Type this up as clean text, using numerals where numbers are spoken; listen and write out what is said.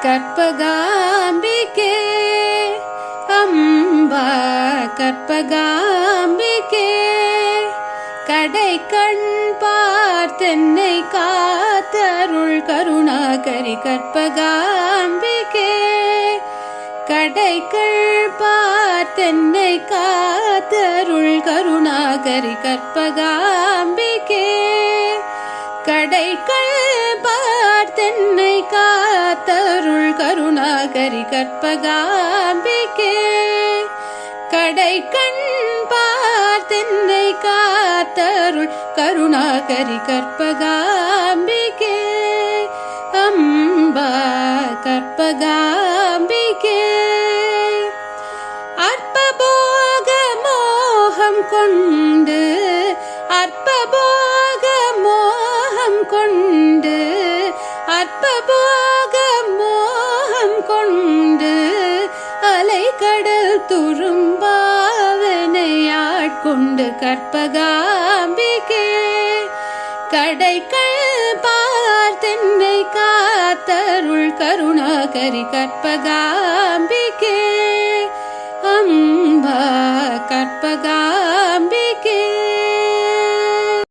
கற்பகாம்பிகே அம்பா கற்பகாம்பிகே கடை கண் பார்த்தென்னை காத்தருள் கருணாகரி கற்பகாம்பிகே கடை கண் பார்த்தென்னை காத்தருள் கருணாகரி கற்பகாம்பிகே கடை கண் பார்த்தென்னை காத்தருள் கருணாகரி கற்பகாம்பிகே கடை கண் பார்த்தென்னை காத்தருள் கருணாகரி கற்பகாம்பிகே அம்பா கற்பகாம்பிகே அற்பபோக மோகம் கொண்டு அற்பபோக மோகம் கொண்டு அற்பபோக மோகம் கொண்டு அலைக்கடல் துரும்பாவனையாட்கொண்டு கற்பகாம்பிகே கடைகள் பார்த்தென்னை காத்தருள் கருணாகரி கற்பகாம்பிகே